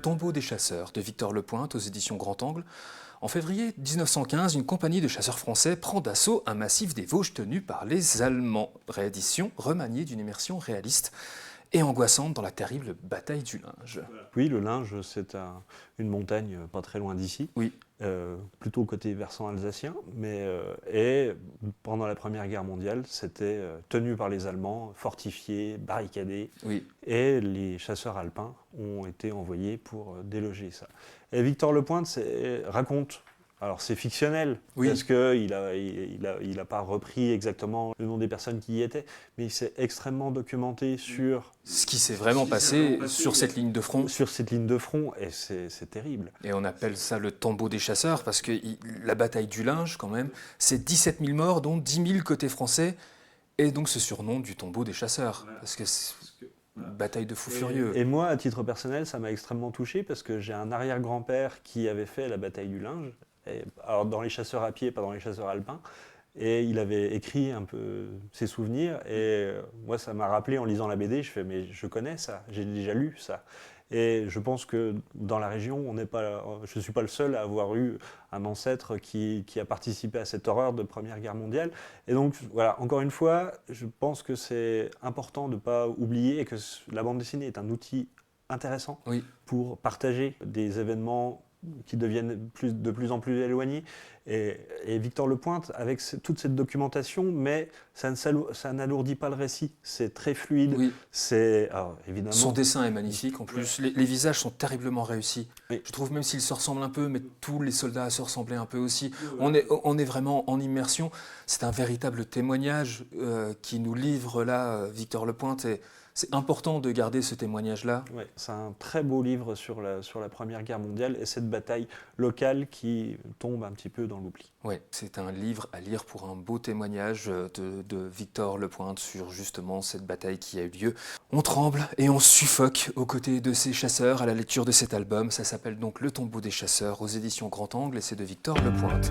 Tombeau des chasseurs de Victor Lepointe aux éditions Grand Angle. En février 1915, une compagnie de chasseurs français prend d'assaut un massif des Vosges tenu par les Allemands. Réédition remaniée d'une immersion réaliste et angoissante dans la terrible bataille du Linge. Oui, le Linge, c'est une montagne pas très loin d'ici, Oui. Plutôt côté versant alsacien, et pendant la Première Guerre mondiale, c'était tenu par les Allemands, fortifié, barricadé, Oui. et les chasseurs alpins ont été envoyés pour déloger ça. Et Victor Lepointe raconte, alors c'est fictionnel, Oui. parce qu'il n'a pas repris exactement le nom des personnes qui y étaient, mais il s'est extrêmement documenté sur ce qui s'est vraiment passé sur cette ligne de front. Sur cette ligne de front, et c'est terrible. Et on appelle ça le tombeau des chasseurs, parce que la bataille du Linge, quand même, c'est 17 000 morts, dont 10 000 côté français, et donc ce surnom du tombeau des chasseurs, parce que c'est une bataille de fous furieux. Et moi, à titre personnel, ça m'a extrêmement touché, parce que j'ai un arrière-grand-père qui avait fait la bataille du Linge, alors dans les chasseurs à pied, pas dans les chasseurs alpins, et il avait écrit un peu ses souvenirs, et moi ça m'a rappelé en lisant la BD, je fais mais je connais ça, j'ai déjà lu ça. Et je pense que dans la région, je ne suis pas le seul à avoir eu un ancêtre qui a participé à cette horreur de Première Guerre mondiale. Et donc voilà, encore une fois, je pense que c'est important de ne pas oublier et que la bande dessinée est un outil intéressant pour partager des événements qui deviennent de plus en plus éloignés. Et Victor Lepointe, avec toute cette documentation, mais ça n'alourdit pas le récit. C'est très fluide. Oui. Évidemment, son dessin est magnifique, en plus. Les visages sont terriblement réussis. Oui. Je trouve même s'ils se ressemblent un peu, mais tous les soldats se ressemblaient un peu aussi. On est vraiment en immersion. C'est un véritable témoignage qui nous livre là, Victor Lepointe. Et c'est important de garder ce témoignage-là. Ouais, c'est un très beau livre sur la Première Guerre mondiale et cette bataille locale qui tombe un petit peu dans l'oubli. Oui, c'est un livre à lire pour un beau témoignage de Victor Lepointe sur justement cette bataille qui a eu lieu. On tremble et on suffoque aux côtés de ces chasseurs à la lecture de cet album. Ça s'appelle donc Le Tombeau des chasseurs aux éditions Grand Angle et c'est de Victor Lepointe.